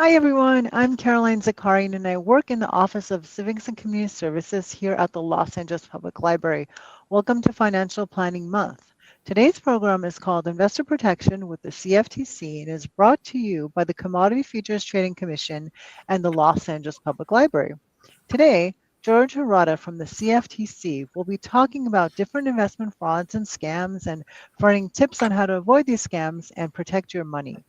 Hi, everyone. I'm Caroline Zakarian, and I work in the Office of Civics and Community Services here at the Los Angeles Public Library. Welcome to Financial Planning Month. Today's program is called Investor Protection with the CFTC and is brought to you by the Commodity Futures Trading Commission and the Los Angeles Public Library. Today, George Harada from the CFTC will be talking about different investment frauds and scams and providing tips on how to avoid these scams and protect your money.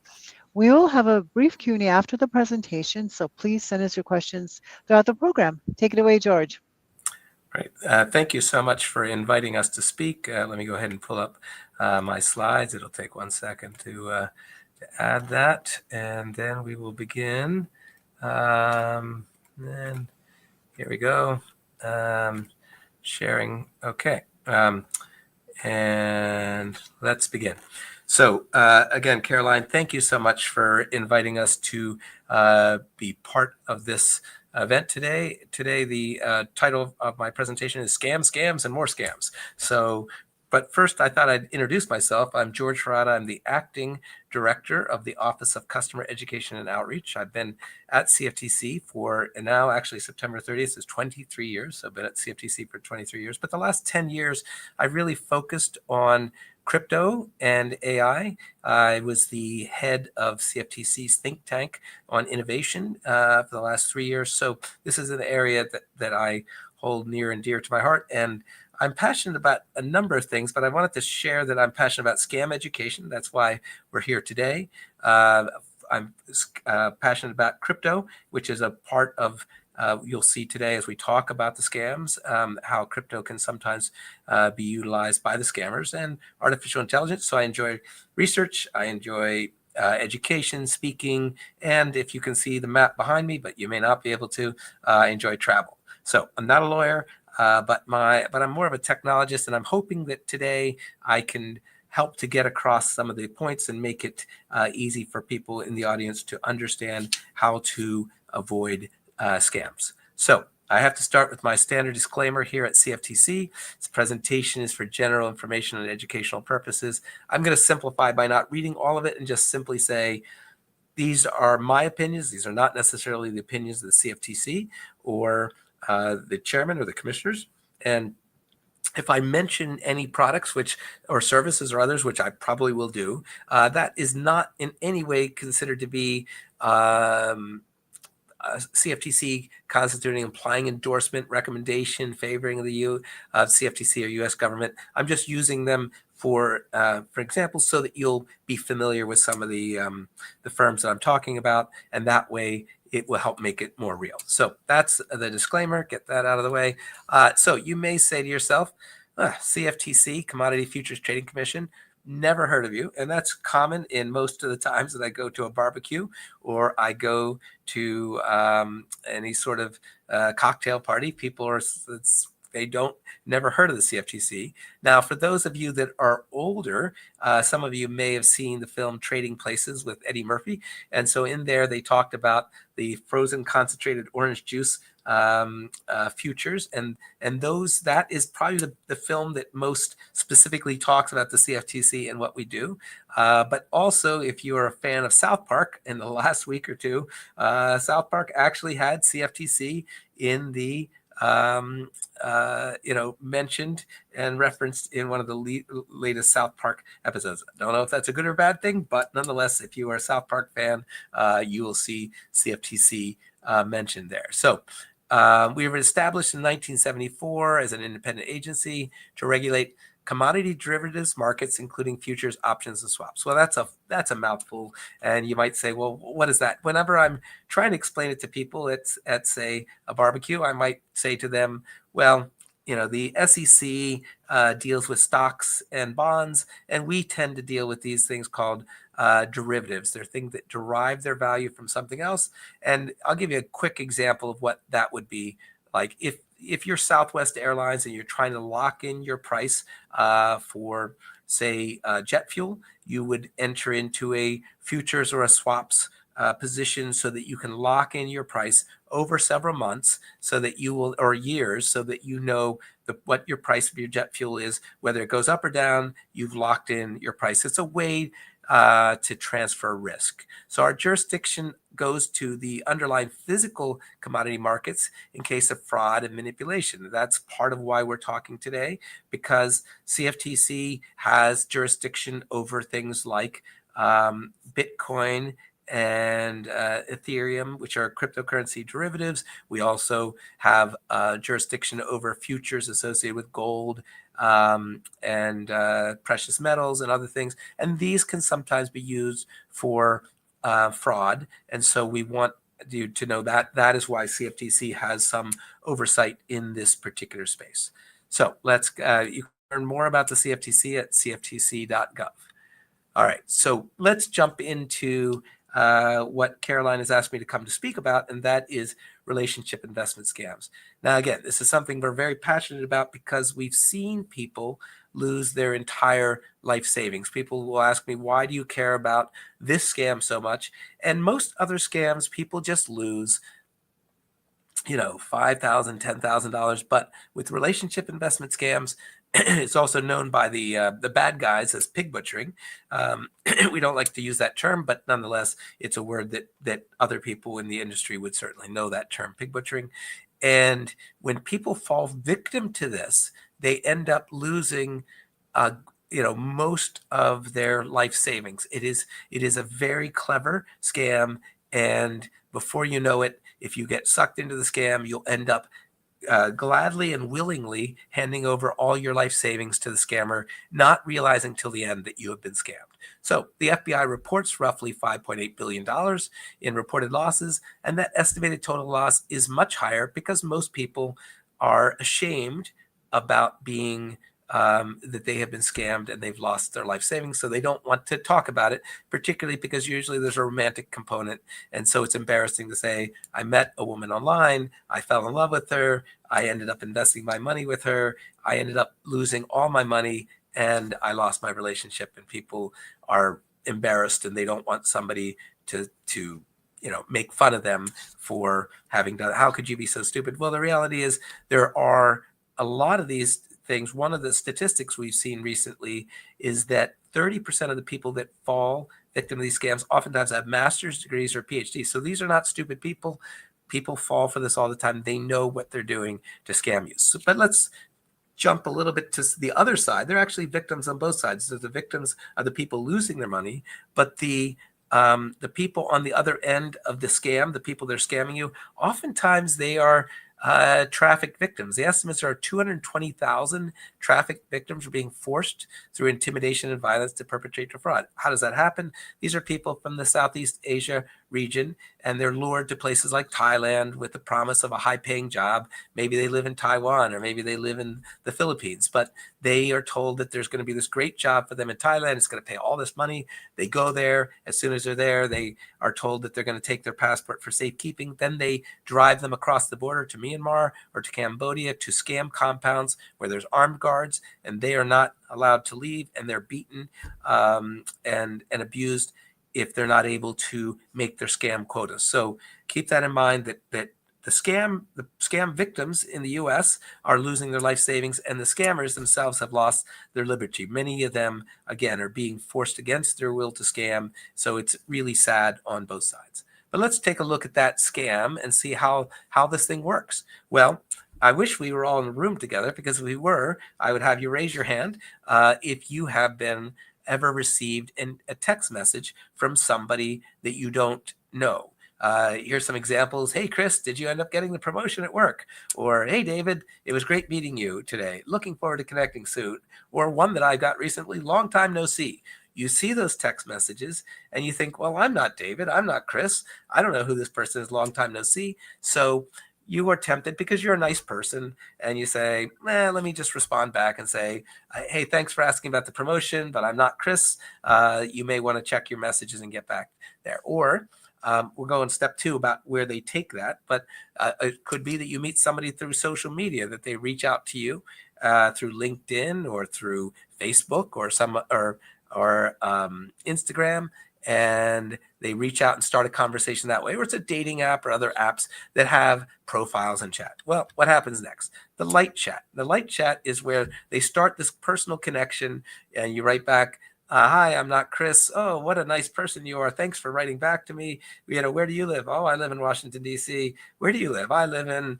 We will have a brief Q&A after the presentation, so please send us your questions throughout the program. Take it away, George. Right. Thank you so much for inviting us to speak. Let me go ahead and pull up my slides. It'll take 1 second to add that, and then we will begin. And here we go. Sharing. Okay. And let's begin. So again, Caroline, thank you so much for inviting us to be part of this event today. Today, the title of my presentation is Scams, Scams, and More Scams. But first, I thought I'd introduce myself. I'm George Harada. I'm the acting director of the Office of Customer Education and Outreach. I've been at CFTC for, and now actually September 30th is 23 years. So I've been at CFTC for 23 years. But the last 10 years, I've really focused on crypto and AI. I was the head of CFTC's think tank on innovation for the last 3 years. So this is an area that I hold near and dear to my heart. And I'm passionate about a number of things, but I wanted to share that I'm passionate about scam education. That's why we're here today. I'm passionate about crypto, which is a part of you'll see today as we talk about the scams, how crypto can sometimes be utilized by the scammers, and artificial intelligence. So I enjoy research, I enjoy education, speaking, and if you can see the map behind me, but you may not be able to, enjoy travel. So I'm not a lawyer, but I'm more of a technologist, and I'm hoping that today I can help to get across some of the points and make it easy for people in the audience to understand how to avoid scams. So I have to start with my standard disclaimer here at CFTC. This presentation is for general information and educational purposes. I'm going to simplify by not reading all of it and just simply say, these are my opinions. These are not necessarily the opinions of the CFTC or the chairman or the commissioners. And if I mention any products or services or others, which I probably will do, that is not in any way considered to be CFTC constituting implying endorsement, recommendation, favoring the CFTC or U.S. government. I'm just using them for example, so that you'll be familiar with some of the firms that I'm talking about, and that way it will help make it more real. So that's the disclaimer. Get that out of the way. So you may say to yourself, CFTC, Commodity Futures Trading Commission, never heard of you. And that's common in most of the times that I go to a barbecue or I go to any sort of cocktail party. People are, they don't never heard of the CFTC. Now, for those of you that are older, some of you may have seen the film Trading Places with Eddie Murphy. And so in there, they talked about the frozen concentrated orange juice futures, and that is probably the film that most specifically talks about the CFTC and what we do. But also, if you are a fan of South Park, in the last week or two, South Park actually had CFTC in the mentioned and referenced in one of the latest South Park episodes. I don't know if that's a good or bad thing, but nonetheless, if you are a South Park fan, you will see CFTC mentioned there. So we were established in 1974 as an independent agency to regulate commodity derivatives markets, including futures, options, and swaps. Well, that's a mouthful. And you might say, well, what is that? Whenever I'm trying to explain it to people at say, a barbecue, I might say to them, well, the SEC deals with stocks and bonds, and we tend to deal with these things called derivatives. They're things that derive their value from something else. And I'll give you a quick example of what that would be like. If you're Southwest Airlines and you're trying to lock in your price for, say, jet fuel, you would enter into a futures or a swaps position so that you can lock in your price over several months, so that you will, or years, so that you know what your price of your jet fuel is, whether it goes up or down. You've locked in your price. It's a way to transfer risk. So our jurisdiction goes to the underlying physical commodity markets in case of fraud and manipulation. That's part of why we're talking today, because CFTC has jurisdiction over things like Bitcoin and Ethereum, which are cryptocurrency derivatives. We also have jurisdiction over futures associated with gold and precious metals and other things. And these can sometimes be used for fraud. And so we want you to know that that is why CFTC has some oversight in this particular space. So you can learn more about the CFTC at cftc.gov. All right, so let's jump into what Caroline has asked me to come to speak about, and that is relationship investment scams. Now, again, this is something we're very passionate about because we've seen people lose their entire life savings. People will ask me, why do you care about this scam so much? And most other scams, people just lose $5,000, $10,000. But with relationship investment scams, it's also known by the bad guys as pig butchering. We don't like to use that term, but nonetheless, it's a word that other people in the industry would certainly know that term, pig butchering. And when people fall victim to this, they end up losing most of their life savings. It is a very clever scam, and before you know it, if you get sucked into the scam, you'll end up gladly and willingly handing over all your life savings to the scammer, not realizing till the end that you have been scammed. So the FBI reports roughly $5.8 billion in reported losses, and that estimated total loss is much higher because most people are ashamed about being that they have been scammed and they've lost their life savings. So they don't want to talk about it, particularly because usually there's a romantic component. And so it's embarrassing to say, I met a woman online, I fell in love with her, I ended up investing my money with her, I ended up losing all my money, and I lost my relationship. And people are embarrassed and they don't want somebody to make fun of them for having done it. How could you be so stupid? Well, the reality is there are a lot of these things. One of the statistics we've seen recently is that 30% of the people that fall victim to these scams oftentimes have master's degrees or PhDs. So these are not stupid people. People fall for this all the time. They know what they're doing to scam you. So, but let's jump a little bit to the other side. They're actually victims on both sides. So the victims are the people losing their money, but the people on the other end of the scam, the people that are scamming you, oftentimes they are traffic victims. The estimates are 220,000 traffic victims are being forced through intimidation and violence to perpetrate a fraud. How does that happen? These are people from the Southeast Asia region, and they're lured to places like Thailand with the promise of a high-paying job. Maybe they live in Taiwan, or maybe they live in the Philippines, but they are told that there's going to be this great job for them in Thailand. It's going to pay all this money. They go there. As soon as they're there, they are told that they're going to take their passport for safekeeping. Then they drive them across the border to Myanmar or to Cambodia to scam compounds where there's armed guards, and they are not allowed to leave, and they're beaten and abused if they're not able to make their scam quotas. So keep that in mind, that the scam victims in the U.S. are losing their life savings, and the scammers themselves have lost their liberty. Many of them, again, are being forced against their will to scam. So it's really sad on both sides. But let's take a look at that scam and see how this thing works. Well, I wish we were all in the room together, because if we were, I would have you raise your hand if you have been ever received a text message from somebody that you don't know. Here's some examples. Hey, Chris, did you end up getting the promotion at work? Or, hey, David, it was great meeting you today. Looking forward to connecting soon. Or one that I got recently, long time no see. You see those text messages and you think, well, I'm not David. I'm not Chris. I don't know who this person is, long time no see. So you are tempted, because you're a nice person, and you say, let me just respond back and say, hey, thanks for asking about the promotion, but I'm not Chris. You may want to check your messages and get back there. Or we're going step 2 about where they take that, but it could be that you meet somebody through social media, that they reach out to you through LinkedIn or through Facebook or Instagram, and they reach out and start a conversation that way. Or it's a dating app or other apps that have profiles and chat. Well, what happens next? The light chat. The light chat is where they start this personal connection, and you write back, Hi, I'm not Chris. Oh, what a nice person you are. Thanks for writing back to me. Where do you live? Oh, I live in Washington, D.C. Where do you live? I live in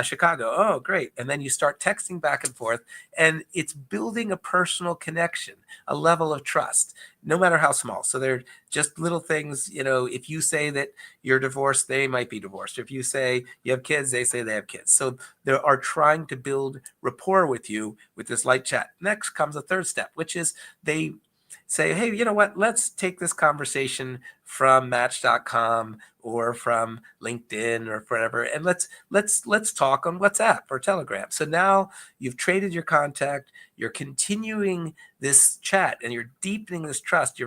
Chicago. Oh, great. And then you start texting back and forth, and it's building a personal connection, a level of trust, no matter how small. So they're just little things. If you say that you're divorced, they might be divorced. If you say you have kids, they say they have kids. So they are trying to build rapport with you with this light chat. Next comes a third step, which is they say, hey, you know what? Let's take this conversation from Match.com or from LinkedIn or whatever, and let's talk on WhatsApp or Telegram. So now you've traded your contact, you're continuing this chat, and you're deepening this trust.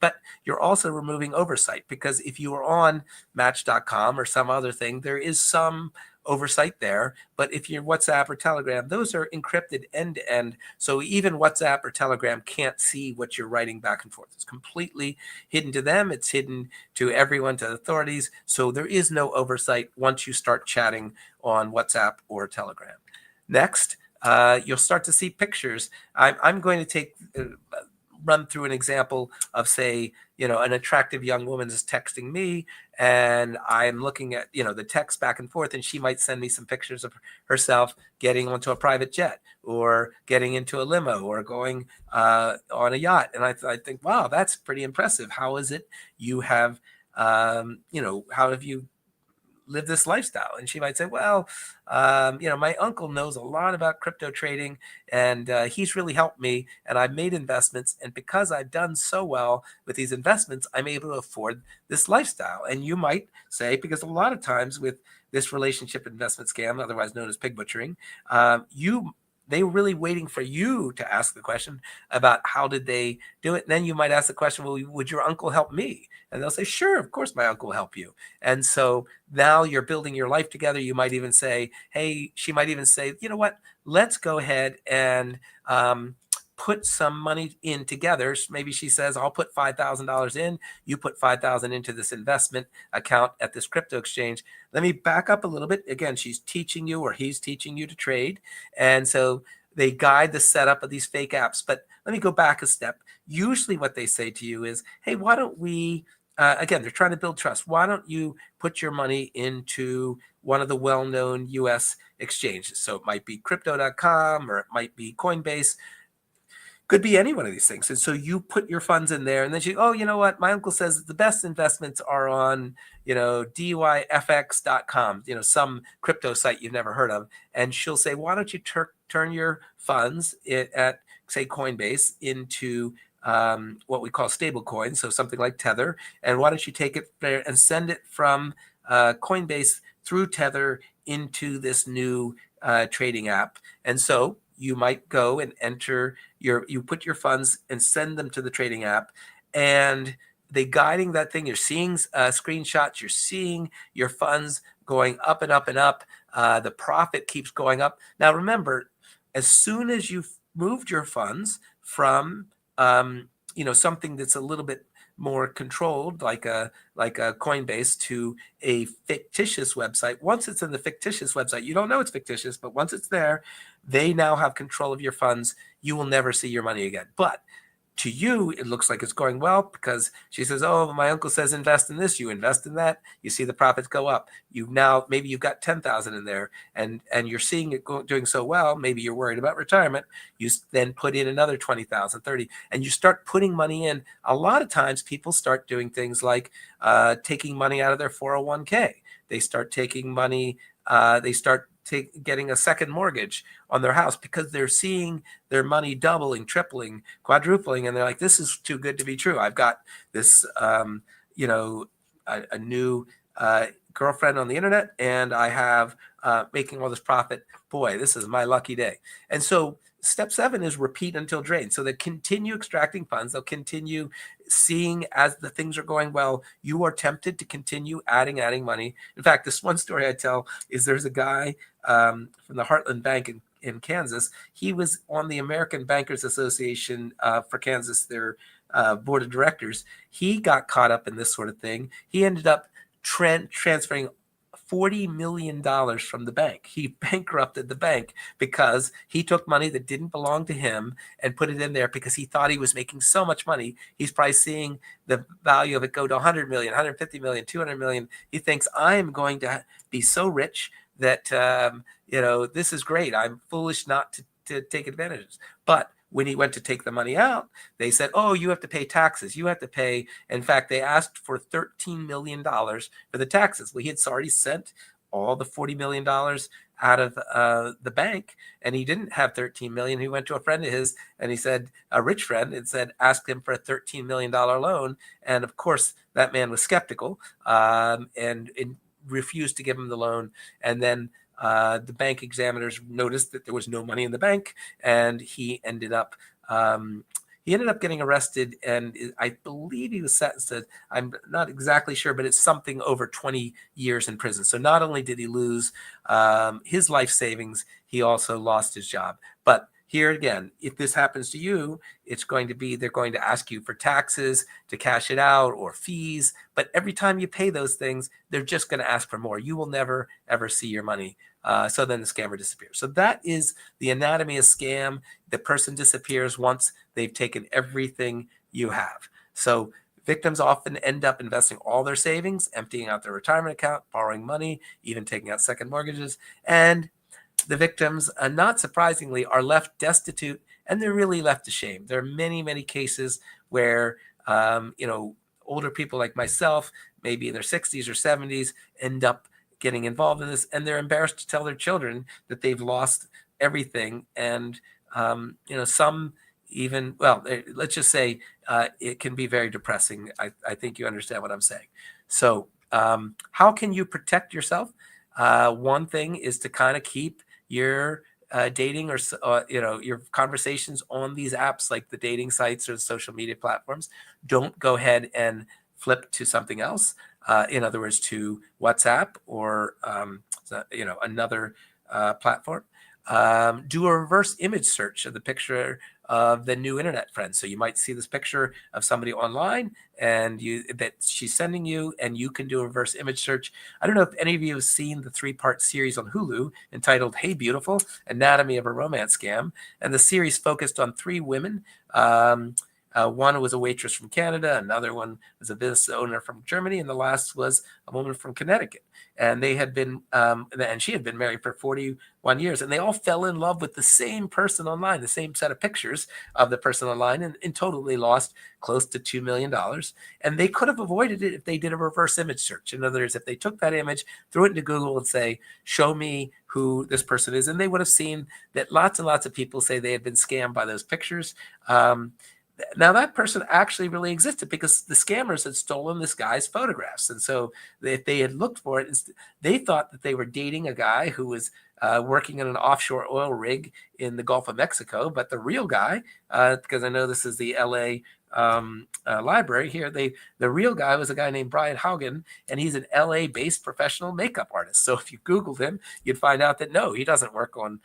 But you're also removing oversight, because if you are on Match.com or some other thing, there is some oversight there. But if you're WhatsApp or Telegram, those are encrypted end to end. So even WhatsApp or Telegram can't see what you're writing back and forth. It's completely hidden to them. It's hidden to everyone, to authorities. So there is no oversight once you start chatting on WhatsApp or Telegram. Next, you'll start to see pictures. I'm going to run through an example of, say, an attractive young woman is texting me, and I'm looking at, the text back and forth, and she might send me some pictures of herself getting onto a private jet or getting into a limo or going on a yacht. And I think, wow, that's pretty impressive. How is it you have, how have you live this lifestyle? And she might say, well, my uncle knows a lot about crypto trading, and he's really helped me, and I've made investments, and because I've done so well with these investments, I'm able to afford this lifestyle. And you might say, because a lot of times with this relationship investment scam, otherwise known as pig butchering, they were really waiting for you to ask the question about how did they do it. And then you might ask the question, well, would your uncle help me? And they'll say, sure, of course my uncle will help you. And so now you're building your life together. You might even say, hey, she might even say, you know what, let's go ahead and put some money in together. Maybe she says, I'll put $5,000 in, you put 5,000 into this investment account at this crypto exchange. Let me back up a little bit. Again, she's teaching you, or he's teaching you to trade. And so they guide the setup of these fake apps. But let me go back a step. Usually what they say to you is, hey, why don't we, again, they're trying to build trust. Why don't you put your money into one of the well-known US exchanges? So it might be crypto.com, or it might be Coinbase. Could be any one of these things. And so you put your funds in there, and then oh, you know what? My uncle says that the best investments are on, dyfx.com, some crypto site you've never heard of. And she'll say, why don't you turn your funds at, say, Coinbase into what we call stable coins, so something like Tether. And why don't you take it there and send it from Coinbase through Tether into this new trading app? And so you might go and you put your funds and send them to the trading app, and they guiding that thing. You're seeing screenshots. You're seeing your funds going up and up and up. The profit keeps going up. Now, remember, as soon as you've moved your funds from something that's a little bit more controlled, like a Coinbase, to a fictitious website. Once it's in the fictitious website, you don't know it's fictitious, but once it's there, they now have control of your funds. You will never see your money again. But to you, it looks like it's going well, because she says, oh, my uncle says invest in this, you invest in that, you see the profits go up. Maybe you've got 10,000 in there, and you're seeing it doing so well. Maybe you're worried about retirement. You then put in another 20,000, 30, and you start putting money in. A lot of times people start doing things like taking money out of their 401k. They start taking money, getting a second mortgage on their house, because they're seeing their money doubling, tripling, quadrupling, and they're like, this is too good to be true. I've got this, a new girlfriend on the internet, and I have making all this profit. Boy, this is my lucky day. And so step 7 is repeat until drained. So they continue extracting funds. They'll continue seeing, as the things are going well, you are tempted to continue adding money. In fact, this one story I tell is, there's a guy from the Heartland Bank in Kansas. He was on the American Bankers Association for Kansas, their board of directors. He got caught up in this sort of thing. He ended up transferring $40 million from the bank. He bankrupted the bank because he took money that didn't belong to him and put it in there because he thought he was making so much money. He's probably seeing the value of it go to 100 million, 150 million, 200 million. He thinks, I'm going to be so rich that, this is great. I'm foolish not to take advantage of this. But when he went to take the money out, they said, oh, you have to pay taxes. You have to pay. In fact, they asked for $13 million for the taxes. Well, he had already sent all the $40 million out of the bank, and he didn't have 13 million. He went to a friend of his, and he said, a rich friend, and said, ask him for a $13 million loan. And of course, that man was skeptical and refused to give him the loan. And then the bank examiners noticed that there was no money in the bank, and he ended up getting arrested, and I believe he was sentenced to, I'm not exactly sure, but it's something over 20 years in prison. So not only did he lose his life savings, he also lost his job. But here again, if this happens to you, they're going to ask you for taxes to cash it out or fees. But every time you pay those things, they're just going to ask for more. You will never, ever see your money. So then the scammer disappears. So that is the anatomy of scam. The person disappears once they've taken everything you have. So victims often end up investing all their savings, emptying out their retirement account, borrowing money, even taking out second mortgages. And the victims, not surprisingly, are left destitute, and they're really left ashamed. There are many, many cases where, older people like myself, maybe in their 60s or 70s, end up getting involved in this, and they're embarrassed to tell their children that they've lost everything. And, some even, well, let's just say it can be very depressing. I think you understand what I'm saying. So how can you protect yourself? One thing is to kind of keep your dating or your conversations on these apps, like the dating sites or the social media platforms. Don't go ahead and flip to something else. In other words, to WhatsApp or another platform. Do a reverse image search of the picture of the new internet friend. So you might see this picture of somebody online and that she's sending you, and you can do a reverse image search. I don't know if any of you have seen the 3-part series on Hulu entitled Hey Beautiful, Anatomy of a Romance Scam. And the series focused on 3 women. One was a waitress from Canada, another one was a business owner from Germany, and the last was a woman from Connecticut. And they had been, and she had been married for 41 years, and they all fell in love with the same person online, the same set of pictures of the person online, and in total they lost close to $2 million. And they could have avoided it if they did a reverse image search. In other words, if they took that image, threw it into Google and say, show me who this person is, and they would have seen that lots and lots of people say they had been scammed by those pictures. Now, that person actually really existed because the scammers had stolen this guy's photographs. And so if they had looked for it, they thought that they were dating a guy who was working in an offshore oil rig in the Gulf of Mexico. But the real guy, because I know this is the LA library here, the real guy was a guy named Brian Haugen, and he's an LA-based professional makeup artist. So if you Googled him, you'd find out that no, he doesn't work on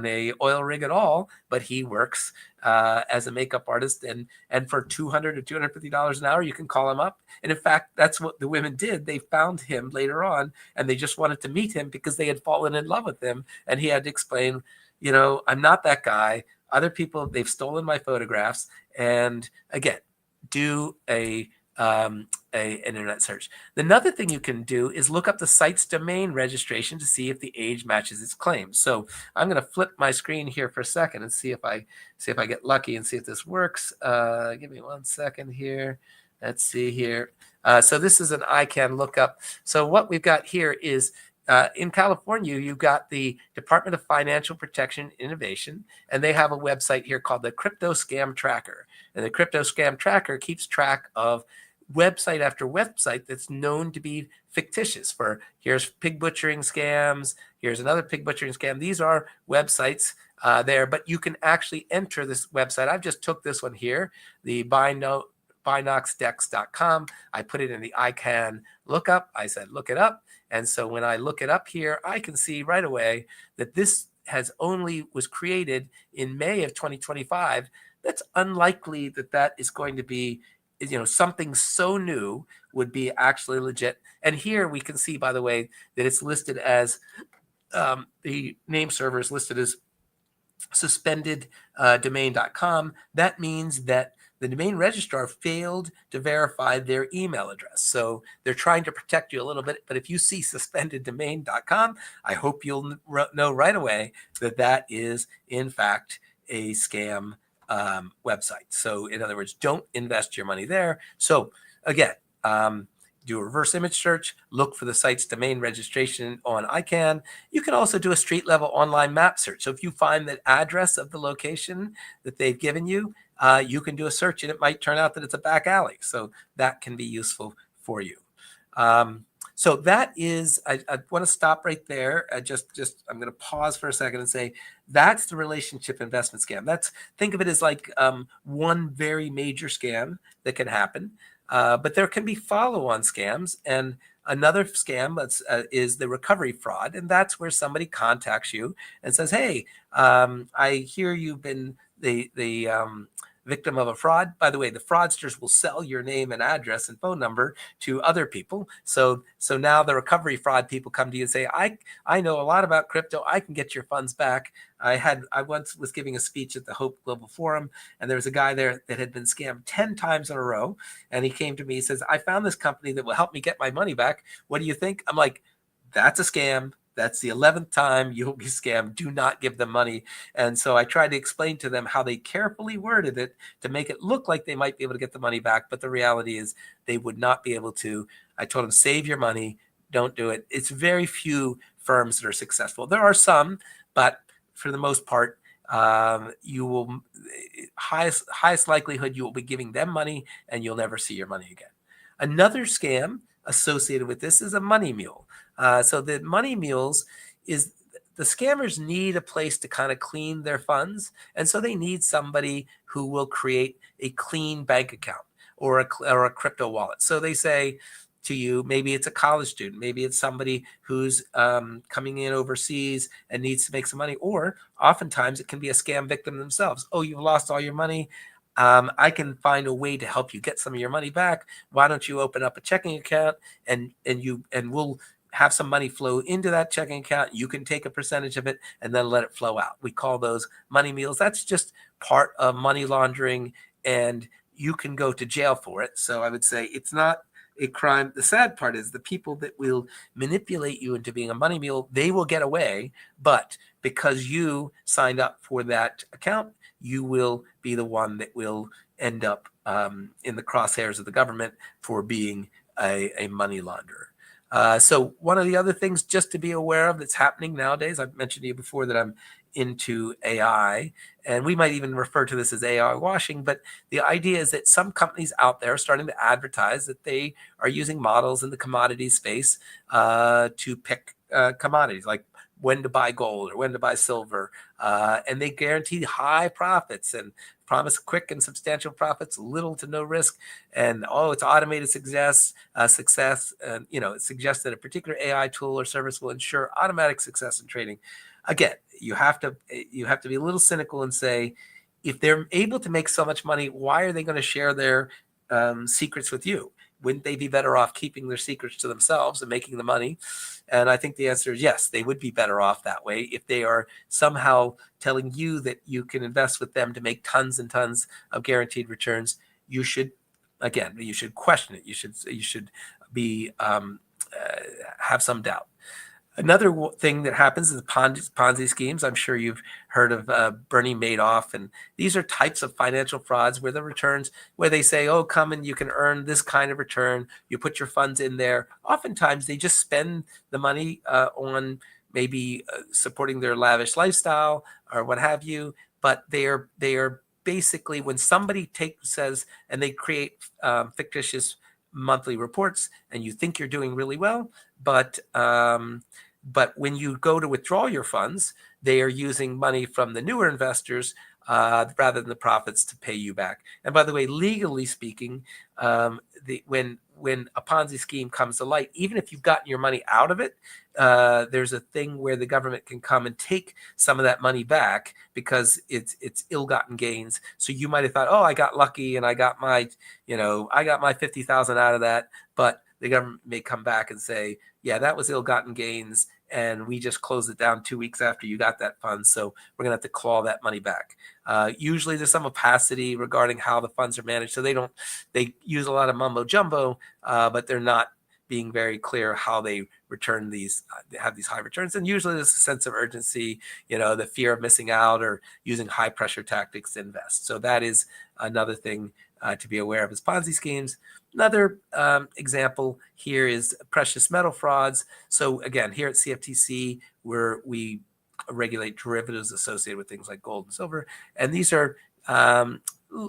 a oil rig at all, but he works as a makeup artist, and for $200 or $250 an hour, you can call him up. And in fact, that's what the women did. They found him later on, and they just wanted to meet him because they had fallen in love with him, and he had to explain, I'm not that guy. Other people, they've stolen my photographs. And again, do an internet search. Another thing you can do is look up the site's domain registration to see if the age matches its claims. So I'm going to flip my screen here for a second and see if I get lucky and see if this works. Give me 1 second here. Let's see here. So this is an ICANN lookup. So what we've got here is in California, you've got the Department of Financial Protection and Innovation, and they have a website here called the Crypto Scam Tracker. And the Crypto Scam Tracker keeps track of website after website that's known to be fictitious. Here's pig butchering scams, here's another pig butchering scam. These are websites there, but you can actually enter this website. I've just took this one here, the binoxdex.com. I put it in the ICANN lookup. I said, look it up. And so when I look it up here, I can see right away that this was created in May of 2025. That's unlikely that is going to be something so new would be actually legit. And here we can see, by the way, that it's listed as the name server is listed as suspendeddomain.com. That means that the domain registrar failed to verify their email address. So they're trying to protect you a little bit. But if you see suspendeddomain.com, I hope you'll know right away that that is, in fact, a scam website. So in other words, don't invest your money there. So again, do a reverse image search, look for the site's domain registration on ICANN. You can also do a street level online map search. So if you find the address of the location that they've given you, you can do a search and it might turn out that it's a back alley. So that can be useful for you. So that is, I want to stop right there. I'm going to pause for a second and say, that's the relationship investment scam. Think of it as like one very major scam that can happen. But there can be follow-on scams, and another scam is the recovery fraud, and that's where somebody contacts you and says, "Hey, I hear you've been the victim of a fraud. By the way, the fraudsters will sell your name and address and phone number to other people. So now the recovery fraud people come to you and say, I know a lot about crypto. I can get your funds back. I once was giving a speech at the Hope Global Forum, and there was a guy there that had been scammed 10 times in a row. And he came to me, he says, I found this company that will help me get my money back. What do you think? I'm like, that's a scam. That's the 11th time you'll be scammed. Do not give them money. And so I tried to explain to them how they carefully worded it to make it look like they might be able to get the money back. But the reality is they would not be able to. I told them, save your money. Don't do it. It's very few firms that are successful. There are some, but for the most part, you will highest likelihood you will be giving them money and you'll never see your money again. Another scam associated with this is a money mule. So the money mules is the scammers need a place to kind of clean their funds. And so they need somebody who will create a clean bank account or a crypto wallet. So they say to you, maybe it's a college student, maybe it's somebody who's coming in overseas and needs to make some money, or oftentimes it can be a scam victim themselves. Oh, you've lost all your money. I can find a way to help you get some of your money back. Why don't you open up a checking account and we'll have some money flow into that checking account. You can take a percentage of it and then let it flow out. We call those money mules. That's just part of money laundering, and you can go to jail for it. So I would say it's not a crime. The sad part is the people that will manipulate you into being a money mule, they will get away. But because you signed up for that account, you will be the one that will end up in the crosshairs of the government for being a money launderer. So one of the other things just to be aware of that's happening nowadays, I've mentioned to you before that I'm into AI, and we might even refer to this as AI washing, but the idea is that some companies out there are starting to advertise that they are using models in the commodities space to pick commodities, like when to buy gold or when to buy silver, and they guarantee high profits and promise quick and substantial profits, little to no risk, and it's automated success. And it suggests that a particular AI tool or service will ensure automatic success in trading. Again, you have to be a little cynical and say, if they're able to make so much money, why are they going to share their secrets with you? Wouldn't they be better off keeping their secrets to themselves and making the money? And I think the answer is yes, they would be better off that way. If they are somehow telling you that you can invest with them to make tons and tons of guaranteed returns, you should question it. You should be have some doubt. Another thing that happens is Ponzi schemes. I'm sure you've heard of Bernie Madoff, and these are types of financial frauds where the returns, where they say, oh, come and you can earn this kind of return. You put your funds in there. Oftentimes they just spend the money on maybe supporting their lavish lifestyle or what have you, but they are basically, when somebody says and they create fictitious monthly reports and you think you're doing really well, but when you go to withdraw your funds, they are using money from the newer investors rather than the profits to pay you back. And by the way, legally speaking, when when a Ponzi scheme comes to light, even if you've gotten your money out of it, there's a thing where the government can come and take some of that money back because it's ill-gotten gains. So you might have thought, oh, I got lucky and I got my 50,000 out of that, but the government may come back and say, yeah, that was ill-gotten gains, and we just closed it down 2 weeks after you got that fund, so we're going to have to claw that money back. Usually there's some opacity regarding how the funds are managed, so they use a lot of mumbo jumbo, but they're not being very clear how they return these, have these high returns. And usually there's a sense of urgency, the fear of missing out or using high pressure tactics to invest. So that is another thing to be aware of is Ponzi schemes. Another example here is precious metal frauds. So again, here at CFTC, we regulate derivatives associated with things like gold and silver. And these are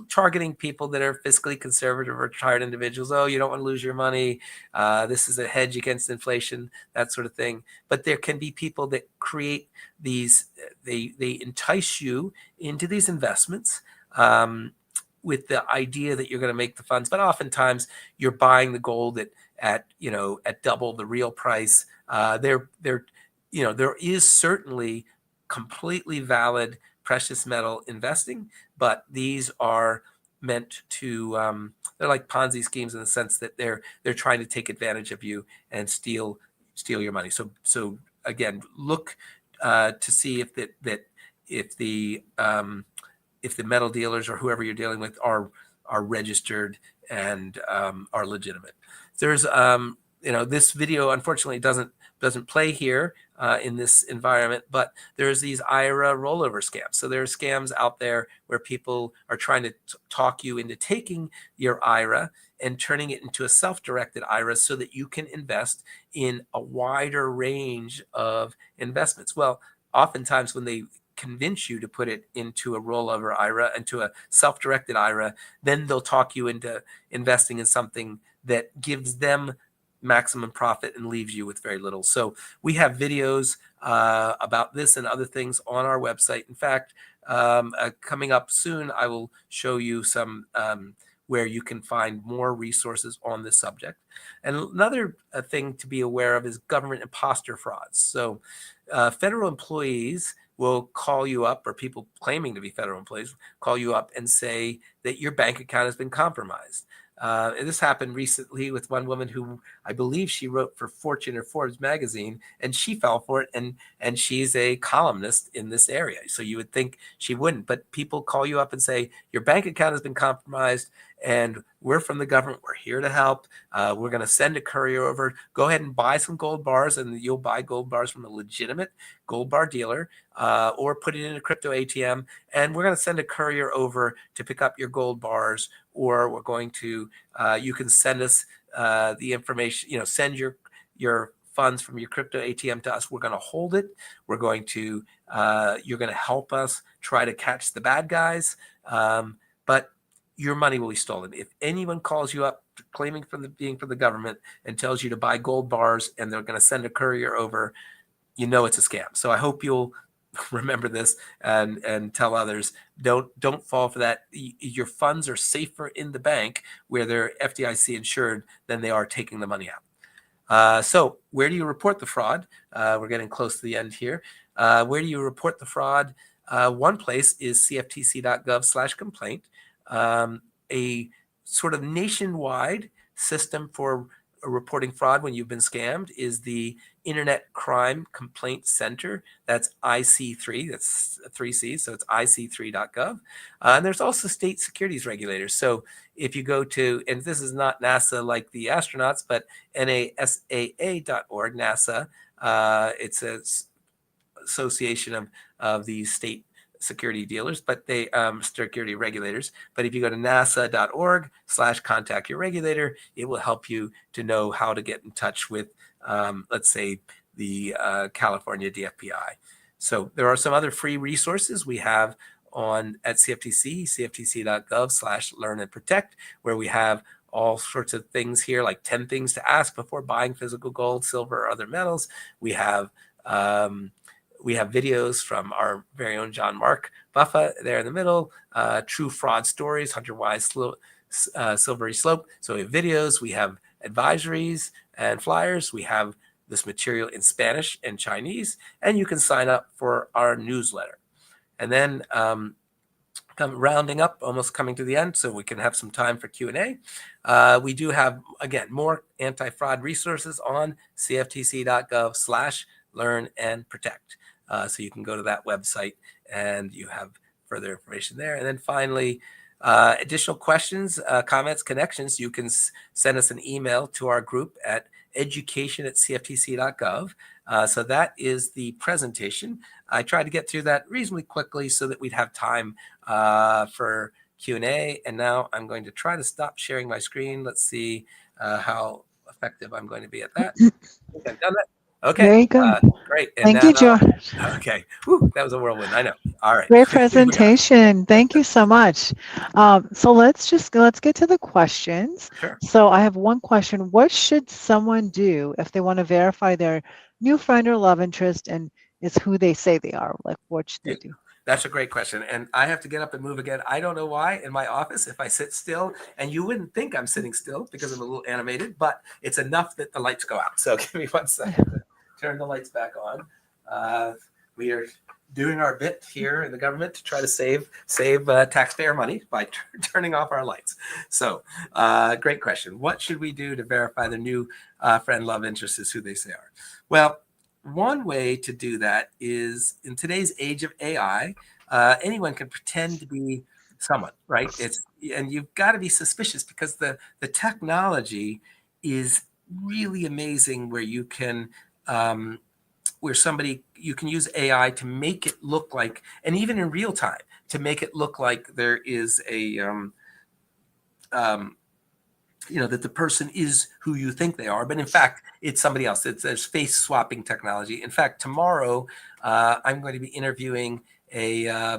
targeting people that are fiscally conservative or retired individuals. Oh, you don't want to lose your money. This is a hedge against inflation, that sort of thing. But there can be people that create these, they entice you into these investments with the idea that you're going to make the funds. But oftentimes you're buying the gold at double the real price. There is certainly completely valid precious metal investing, but these are meant to they're like Ponzi schemes in the sense that they're trying to take advantage of you and steal your money. So again, look to see if the metal dealers or whoever you're dealing with are registered and are legitimate. There's this video unfortunately doesn't play here in this environment, but there's these IRA rollover scams. So there are scams out there where people are trying to talk you into taking your IRA and turning it into a self-directed IRA so that you can invest in a wider range of investments. Well, oftentimes when they convince you to put it into a rollover IRA, into a self-directed IRA, then they'll talk you into investing in something that gives them maximum profit and leaves you with very little. So we have videos about this and other things on our website. In fact, coming up soon, I will show you some where you can find more resources on this subject. And another thing to be aware of is government imposter frauds. So federal employees will call you up, or people claiming to be federal employees call you up and say that your bank account has been compromised. And this happened recently with one woman who I believe she wrote for Fortune or Forbes magazine, and she fell for it. And she's a columnist in this area. So you would think she wouldn't, but people call you up and say, your bank account has been compromised and we're from the government. We're here to help. We're going to send a courier over. Go ahead and buy some gold bars, and you'll buy gold bars from a legitimate gold bar dealer, or put it in a crypto ATM. And we're going to send a courier over to pick up your gold bars, or we're going to, you can send us the information, send your funds from your crypto ATM to us. We're going to hold it. We're going to, you're going to help us try to catch the bad guys. But your money will be stolen. If anyone calls you up claiming being from the government and tells you to buy gold bars and they're going to send a courier over, it's a scam. So I hope you'll remember this and tell others, don't fall for that. Your funds are safer in the bank where they're FDIC insured than they are taking the money out. So where do you report the fraud? We're getting close to the end here. Where do you report the fraud? One place is cftc.gov/complaint. A sort of nationwide system for reporting fraud when you've been scammed is the Internet Crime Complaint Center. That's IC3. That's 3C's, so it's ic3.gov. And there's also state securities regulators. So if you go to, and this is not NASA like the astronauts, but NASA.org, NASA, it's a association of these state security dealers, but they security regulators. But if you go to nasa.org/contact your regulator, it will help you to know how to get in touch with, let's say, the California DFPI. So there are some other free resources we have at CFTC, cftc.gov/learn and protect, where we have all sorts of things here, like 10 things to ask before buying physical gold, silver, or other metals. We have videos from our very own John Mark Buffa there in the middle, true fraud stories, Hunter Wise, Silvery Slope. So we have videos, we have advisories and flyers. We have this material in Spanish and Chinese, and you can sign up for our newsletter. And then rounding up, almost coming to the end, so we can have some time for Q&A. We do have, again, more anti-fraud resources on cftc.gov/learn and protect. So you can go to that website and you have further information there. And then finally, additional questions, comments, connections, you can send us an email to our group at education@cftc.gov. So that is the presentation. I tried to get through that reasonably quickly so that we'd have time for Q&A. And now I'm going to try to stop sharing my screen. Let's see how effective I'm going to be at that. I've done that. Okay. Very good. Great. And Thank now, you, George. okay. Whew, that was a whirlwind. I know. All right. Great presentation. Thank you so much. So let's get to the questions. Sure. So I have one question. What should someone do if they want to verify their new friend or love interest and is who they say they are? Like, what should they do? That's a great question. And I have to get up and move again. I don't know why in my office, if I sit still, and you wouldn't think I'm sitting still because I'm a little animated, but it's enough that the lights go out. So give me 1 second to turn the lights back on. We are doing our bit here in the government to try to save taxpayer money by turning off our lights. So great question. What should we do to verify the new friend, love interest is who they say are? Well, one way to do that is in today's age of AI, anyone can pretend to be someone, right? And you've got to be suspicious because the technology is really amazing where you can you can use AI to make it look like, and even in real time, to make it look like there is a that the person is who you think they are, but in fact, it's somebody else. There's face swapping technology. In fact, tomorrow, I'm going to be interviewing a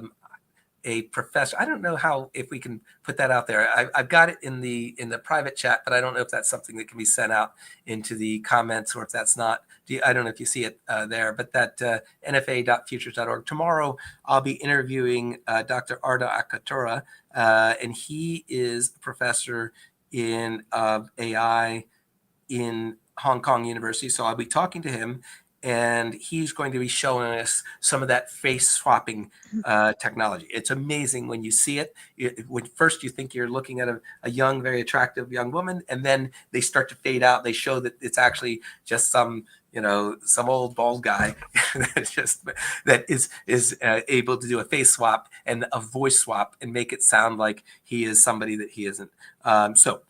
professor. I don't know if we can put that out there. I've got it in the private chat, but I don't know if that's something that can be sent out into the comments or if that's not. I don't know if you see it there, but that nfa.futures.org. Tomorrow, I'll be interviewing Dr. Arda Akatura, and he is a professor in AI in Hong Kong University. So I'll be talking to him, and he's going to be showing us some of that face swapping technology. It's amazing when you see it. When first you think you're looking at a young, very attractive young woman, and then they start to fade out. They show that it's actually just some old bald guy that is able to do a face swap and a voice swap and make it sound like he is somebody that he isn't. So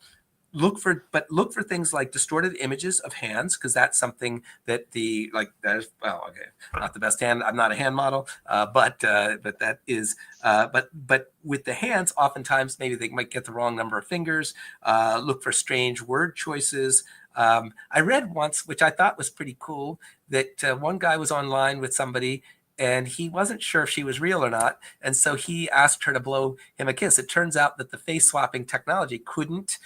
look for things like distorted images of hands, because that's something that not the best hand. I'm not a hand model, but that is but with the hands, oftentimes maybe they might get the wrong number of fingers. Look for strange word choices. I read once, which I thought was pretty cool, that one guy was online with somebody and he wasn't sure if she was real or not. And so he asked her to blow him a kiss. It turns out that the face swapping technology couldn't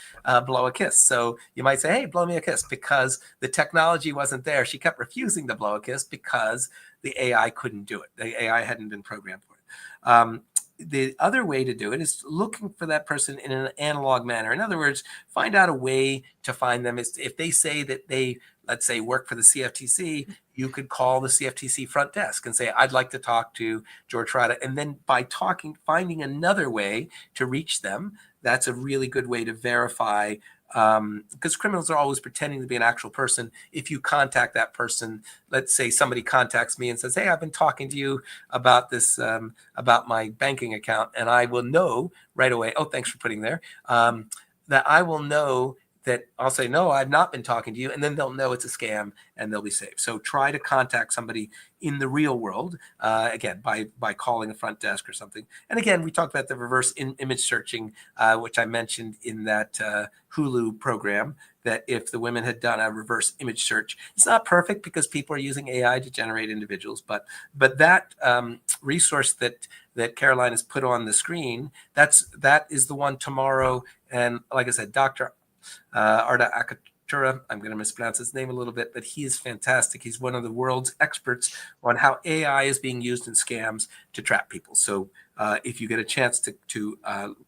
blow a kiss. So you might say, hey, blow me a kiss, because the technology wasn't there. She kept refusing to blow a kiss because the AI couldn't do it. The AI hadn't been programmed for it. The other way to do it is looking for that person in an analog manner. In other words, find out a way to find them. If they say that they, let's say, work for the CFTC, you could call the CFTC front desk and say, I'd like to talk to George Rada. And then by finding another way to reach them, that's a really good way to verify, because criminals are always pretending to be an actual person. If you contact that person, let's say somebody contacts me and says, hey, I've been talking to you about this, about my banking account, and I will know right away, oh, thanks for putting there, that I will know that I'll say, no, I've not been talking to you. And then they'll know it's a scam and they'll be safe. So try to contact somebody in the real world, again, by calling a front desk or something. And again, we talked about the reverse image searching, which I mentioned in that Hulu program, that if the women had done a reverse image search, it's not perfect because people are using AI to generate individuals, but that resource that Caroline has put on the screen, that is the one tomorrow. And like I said, Dr. Arda Akatura, I'm going to mispronounce his name a little bit, but he is fantastic. He's one of the world's experts on how AI is being used in scams to trap people. So if you get a chance to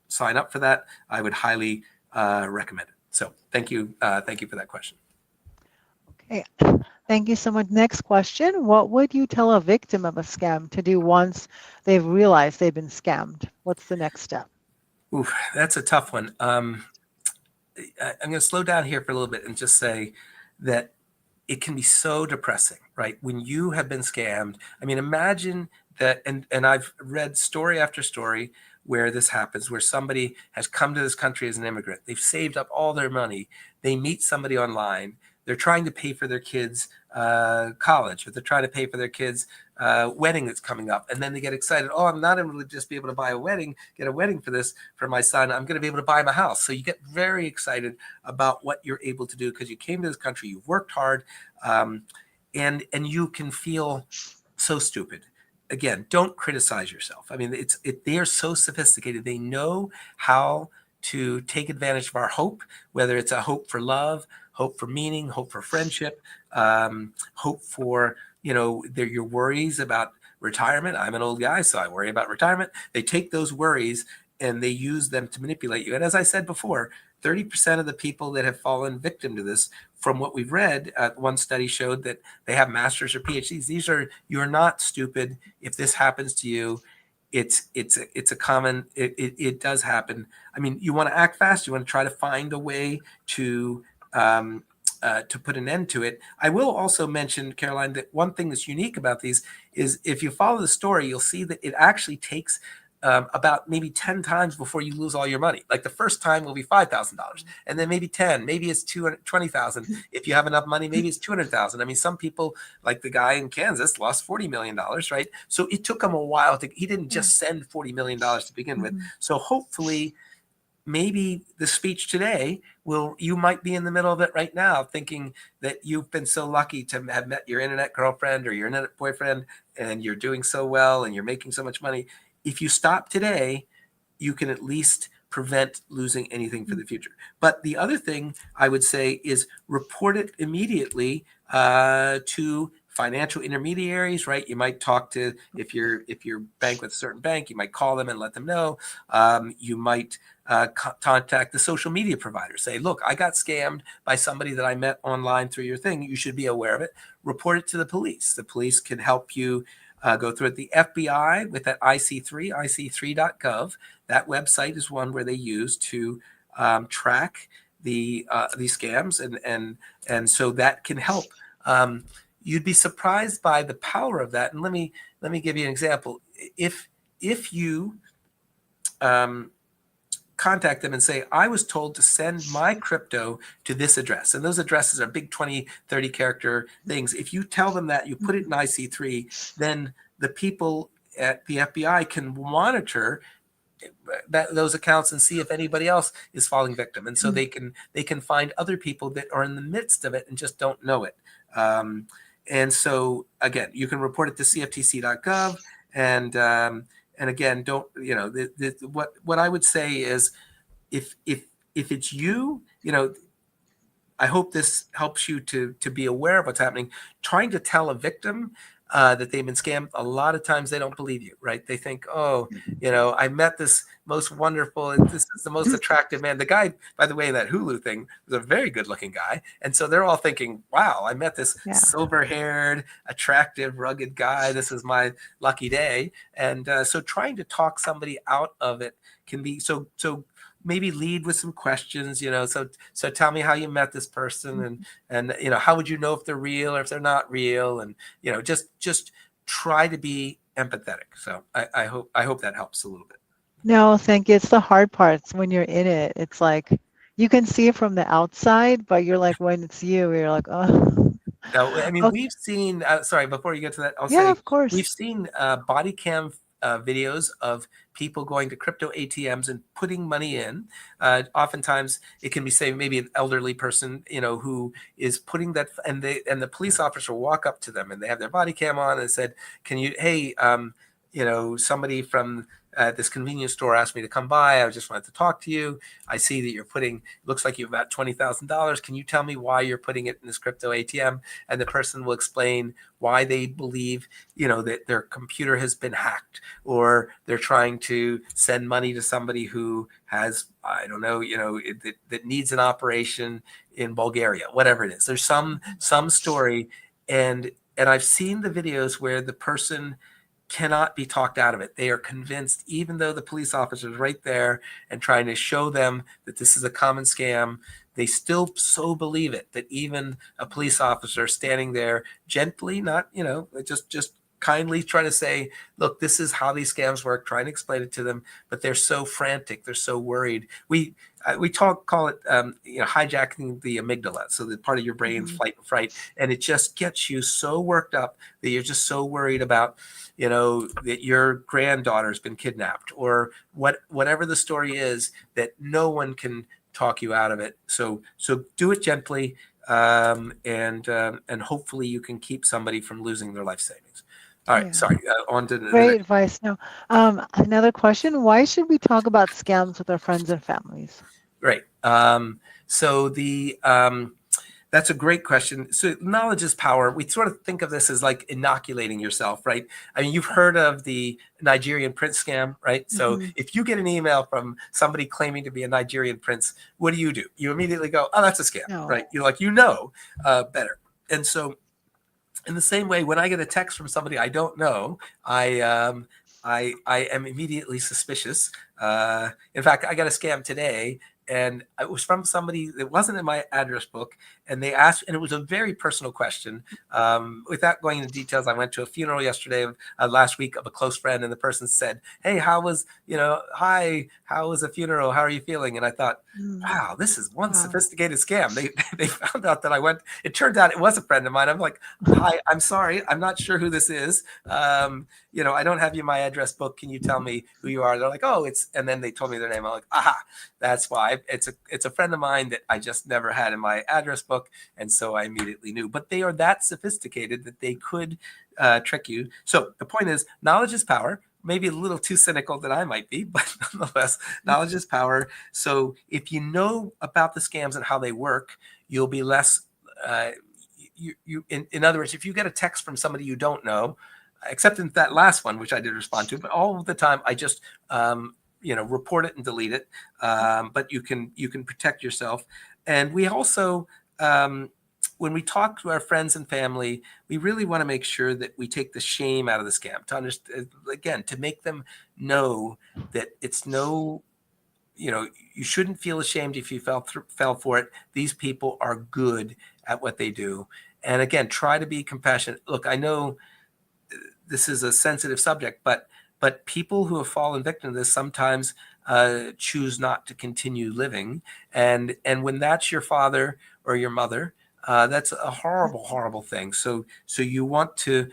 sign up for that, I would highly recommend it. So thank you for that question. Okay. Thank you so much. Next question. What would you tell a victim of a scam to do once they've realized they've been scammed? What's the next step? Ooh, that's a tough one. I'm going to slow down here for a little bit and just say that it can be so depressing, right? When you have been scammed. I mean, imagine that, and I've read story after story where this happens, where somebody has come to this country as an immigrant. They've saved up all their money. They meet somebody online. They're trying to pay for their kids' college, or they're trying to pay for their kids' wedding that's coming up. And then they get excited. Oh, I'm not able to just be able to buy a wedding, get a wedding for this for my son. I'm going to be able to buy him a house. So you get very excited about what you're able to do because you came to this country, you've worked hard, um, and you can feel so stupid. Again, don't criticize yourself. I mean, they are so sophisticated. They know how to take advantage of our hope, whether it's a hope for love, hope for meaning, hope for friendship, hope for your worries about retirement. I'm an old guy, so I worry about retirement. They take those worries and they use them to manipulate you. And as I said before, 30% of the people that have fallen victim to this, from what we've read, one study showed that they have masters or PhDs. You're not stupid. If this happens to you, it's a common, it does happen. I mean, you want to act fast. You want to try to find a way um, to put an end to it. I will also mention, Caroline, that one thing that's unique about these is if you follow the story, you'll see that it actually takes about maybe 10 times before you lose all your money. Like the first time will be $5,000, and then maybe 10, maybe it's 220,000. If you have enough money, maybe it's 200,000. I mean, some people, like the guy in Kansas, lost $40 million, right? So it took him a while he didn't just send $40 million to begin with. So hopefully, maybe the speech today you might be in the middle of it right now, thinking that you've been so lucky to have met your internet girlfriend or your internet boyfriend, and you're doing so well and you're making so much money. If you stop today, you can at least prevent losing anything for the future. But the other thing I would say is report it immediately to financial intermediaries, right? You might talk to, if you're bank with a certain bank, you might call them and let them know. You might contact the social media provider. Say, look, I got scammed by somebody that I met online through your thing. You should be aware of it. Report it to the police. The police can help you go through it. The FBI with that IC3, ic3.gov, that website is one where they use to track these scams, and so that can help. You'd be surprised by the power of that. And let me give you an example. If you contact them and say, I was told to send my crypto to this address, and those addresses are big 20, 30 character things. If you tell them that, you put it in IC3, then the people at the FBI can monitor those accounts and see if anybody else is falling victim, and so they can find other people that are in the midst of it and just don't know it. And so again, you can report it to CFTC.gov, and again, don't what I would say is, if it's I hope this helps you to be aware of what's happening. Trying to tell a victim that they've been scammed, a lot of times they don't believe you, right? They think, oh, I met this most wonderful, this is the most attractive man. The guy, by the way, in that Hulu thing was a very good looking guy. And so they're all thinking, wow, I met this silver haired, attractive, rugged guy. This is my lucky day. And so trying to talk somebody out of it can be so maybe lead with some questions, so tell me how you met this person, and how would you know if they're real or if they're not real, and just try to be empathetic. So I hope that helps a little bit. No, thank you. It's the hard parts when you're in it. It's like you can see it from the outside, but you're like, when it's you're like, oh. No, I mean, Okay. we've seen, sorry, before you get to that, I'll Yeah, say of course. we've seen body cam videos of people going to crypto ATMs and putting money in. Oftentimes it can be, say, maybe an elderly person, who is putting that, and the police officer will walk up to them and they have their body cam on and said, can you, hey, somebody from this convenience store asked me to come by. I just wanted to talk to you. I see that looks like you have about $20,000. Can you tell me why you're putting it in this crypto ATM? And the person will explain why they believe, that their computer has been hacked, or they're trying to send money to somebody who has, I don't know, that needs an operation in Bulgaria, whatever it is. There's some story, and I've seen the videos where the person cannot be talked out of it. They are convinced, even though the police officer is right there and trying to show them that this is a common scam, they still so believe it that even a police officer standing there gently, not, just kindly trying to say, look, this is how these scams work, trying to explain it to them, but they're so frantic, they're so worried. We call it hijacking the amygdala, so the part of your brain's flight and fright, and it just gets you so worked up that you're just so worried about that your granddaughter's been kidnapped, or whatever the story is, that no one can talk you out of it. So do it gently, and hopefully you can keep somebody from losing their life savings. All right, Yeah. sorry. On to the Great next. advice. Now, another question: why should we talk about scams with our friends and families? Great. That's a great question. So knowledge is power. We sort of think of this as like inoculating yourself, right? I mean, you've heard of the Nigerian prince scam, right? So if you get an email from somebody claiming to be a Nigerian prince, what do? You immediately go, oh, that's a scam, No. right? You're like, better. And so in the same way, when I get a text from somebody I don't know, I am immediately suspicious. In fact, I got a scam today, and it was from somebody that wasn't in my address book, and they asked, and it was a very personal question. Without going into details, I went to a funeral last week of a close friend, and the person said, "Hey, how was the funeral? How are you feeling?" And I thought, wow, this is one sophisticated scam. They found out that I went. It turned out it was a friend of mine. I'm like, "Hi, I'm sorry, I'm not sure who this is. I don't have you in my address book. Can you tell me who you are?" They're like, "Oh, it's," and then they told me their name. I'm like, "Aha, that's why." It's a friend of mine that I just never had in my address book, and so I immediately knew. But they are that sophisticated that they could trick you. So the point is, knowledge is power. Maybe a little too cynical than I might be, but nonetheless, knowledge is power. So if you know about the scams and how they work, you'll be less. In other words, if you get a text from somebody you don't know, except in that last one, which I did respond to, but all of the time I just report it and delete it. But you can protect yourself. And we also, when we talk to our friends and family, we really want to make sure that we take the shame out of the scam, to understand, again, to make them know that it's no, you shouldn't feel ashamed if you fell for it. These people are good at what they do. And again, try to be compassionate. Look, I know this is a sensitive subject, but people who have fallen victim to this sometimes choose not to continue living, and when that's your father or your mother, that's a horrible thing. So you want to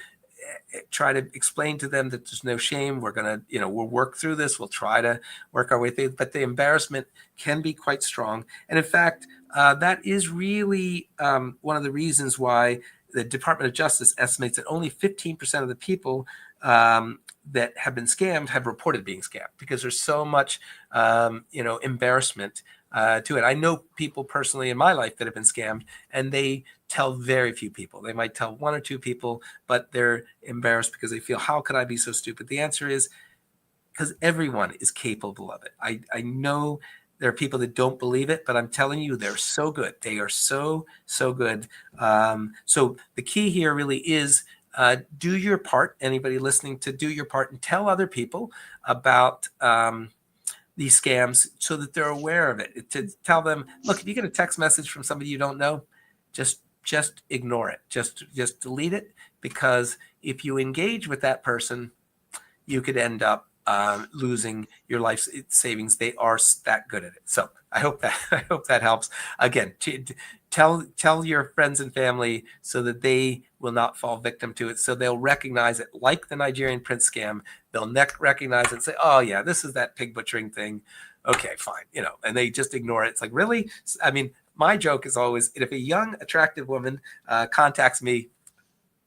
try to explain to them that there's no shame. We'll work through this. We'll try to work our way through it, but the embarrassment can be quite strong. And in fact, that is really one of the reasons why the Department of Justice estimates that only 15% of the people that have been scammed have reported being scammed, because there's so much, embarrassment to it. I know people personally in my life that have been scammed, and they tell very few people. They might tell one or two people, but they're embarrassed because they feel, how could I be so stupid? The answer is because everyone is capable of it. I know there are people that don't believe it, but I'm telling you, they're so good. They are so good. So the key here really is do your part. Anybody listening, to do your part and tell other people about these scams so that they're aware of it. To tell them, look, if you get a text message from somebody you don't know, just ignore it. Just delete it, because if you engage with that person, you could end up losing your life savings. They are that good at it. So I hope that helps. Again, tell your friends and family so that they will not fall victim to it. So they'll recognize it, like the Nigerian prince scam. They'll recognize it and say, "Oh yeah, this is that pig butchering thing." Okay, fine, and they just ignore it. It's like, really? I mean, my joke is always, if a young, attractive woman contacts me,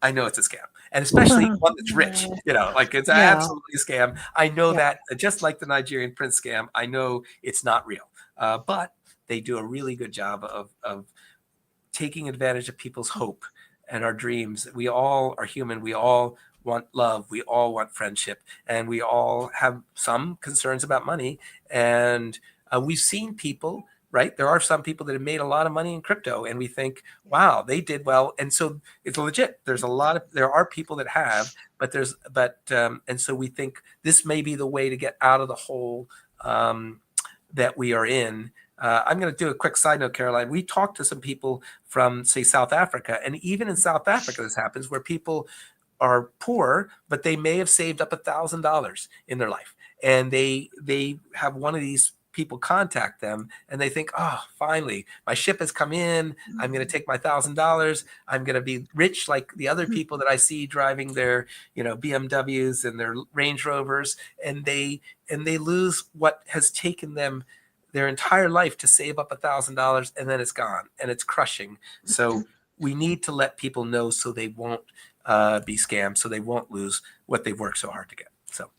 I know it's a scam. and especially one that's rich. Like it's Yeah, absolutely a scam. I know yeah. that just like the Nigerian prince scam, I know it's not real, but they do a really good job of taking advantage of people's hope and our dreams. We all are human. We all want love. We all want friendship, and we all have some concerns about money. And we've seen people, right? There are some people that have made a lot of money in crypto, and we think, wow, they did well. And so it's legit. There are people that have, and so we think this may be the way to get out of the hole that we are in. I'm going to do a quick side note, Caroline. We talked to some people from, say, South Africa, and even in South Africa, this happens where people are poor, but they may have saved up $1,000 in their life, and they have one of these people contact them, and they think, oh, finally, my ship has come in. I'm going to take my $1,000. I'm going to be rich like the other people that I see driving their, BMWs and their Range Rovers, and they lose what has taken them their entire life to save up $1,000, and then it's gone, and it's crushing. So we need to let people know so they won't be scammed, so they won't lose what they've worked so hard to get. So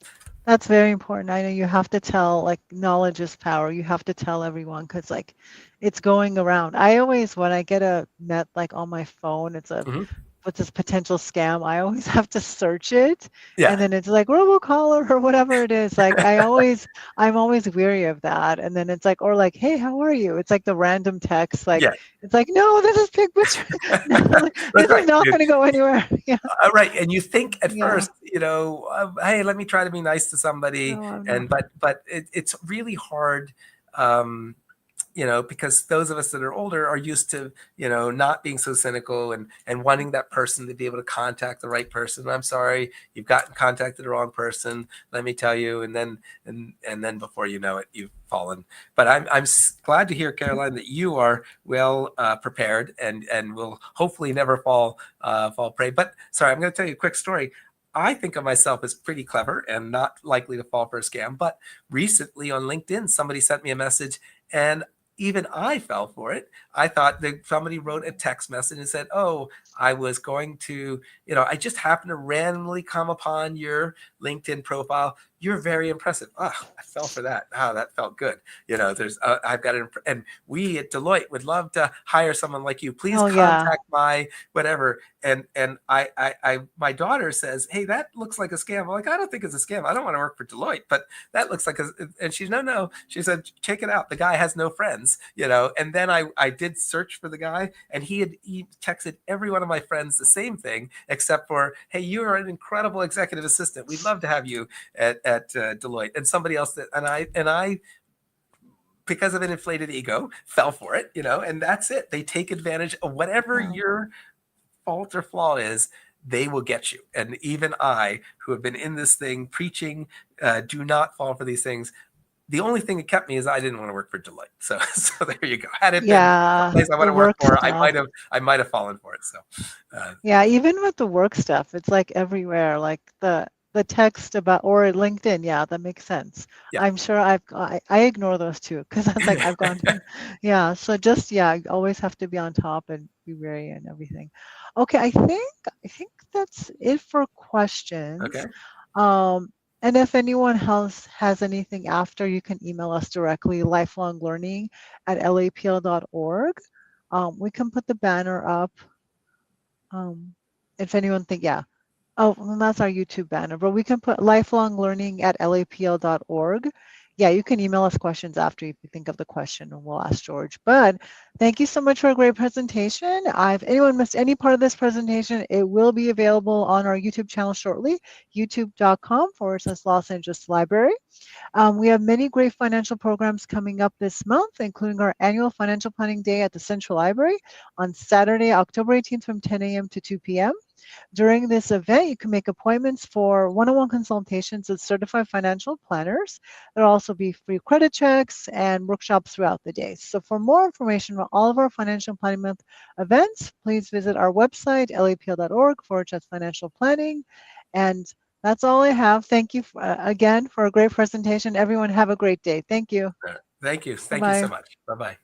That's very important. I know you have to tell, like, knowledge is power. You have to tell everyone because, like, it's going around. I always, when I get a net, like, on my phone, it's a mhm. what's this potential scam, I always have to search it, and Yeah, then it's like robocaller or whatever it is. Like I'm always weary of that. And then it's like, or like, hey, how are you? It's like the random text, like yeah, it's like, no, this is big picture. No, like, that's this is right. not going to go anywhere. Yeah, Right, and you think at yeah. first, hey, let me try to be nice to somebody, No, I'm not. and but it's really hard. Um, because those of us that are older are used to, not being so cynical and wanting that person to be able to contact the right person. I'm sorry, you've gotten contacted the wrong person. Let me tell you, and then before you know it, you've fallen. But I'm glad to hear, Caroline, that you are well prepared and will hopefully never fall prey. But sorry, I'm going to tell you a quick story. I think of myself as pretty clever and not likely to fall for a scam. But recently on LinkedIn, somebody sent me a message, and even I fell for it. I thought that somebody wrote a text message and said, "Oh, I was going to, I just happened to randomly come upon your LinkedIn profile. You're very impressive." Oh, I fell for that. Oh, that felt good. I've got and we at Deloitte would love to hire someone like you. Please Oh yeah. contact my whatever. And my daughter says, "Hey, that looks like a scam." I'm like, "I don't think it's a scam. I don't want to work for Deloitte, but that looks like a," and she's, no. She said, "Check it out. The guy has no friends, And then I did search for the guy, and he texted every one of my friends the same thing, except for, "Hey, you are an incredible executive assistant. We'd love to have you at Deloitte." And somebody else and I, because of an inflated ego, fell for it, and that's it. They take advantage of whatever Yeah. your fault or flaw is. They will get you. And even I, who have been in this thing preaching, do not fall for these things. The only thing that kept me is I didn't want to work for Deloitte. So there you go. Had it been Yeah, someplace I want the to work work for, stuff. I might have fallen for it. So Yeah, even with the work stuff, it's like everywhere, like the text about or LinkedIn. Yeah, that makes sense. yeah. I'm sure I ignore those too because that's like I've gone to, yeah. So just yeah, you always have to be on top and be wary and everything. Okay, I think that's it for questions. Okay. Um, and if anyone else has anything after, you can email us directly, lifelonglearning@lapl.org. We can put the banner up. If anyone think, yeah. Oh, well, that's our YouTube banner, but we can put lifelonglearning@lapl.org. Yeah, you can email us questions after you think of the question and we'll ask George. But thank you so much for a great presentation. If anyone missed any part of this presentation, it will be available on our YouTube channel shortly, youtube.com/Los Angeles Library. We have many great financial programs coming up this month, including our annual Financial Planning Day at the Central Library on Saturday, October 18th from 10 a.m. to 2 p.m. During this event, you can make appointments for one-on-one consultations with certified financial planners. There'll also be free credit checks and workshops throughout the day. So for more information on all of our Financial Planning Month events, please visit our website, lapl.org/financial planning. And that's all I have. Thank you again for a great presentation. Everyone have a great day. Thank you. Thank you. Thank you so Bye-bye. much. Bye bye.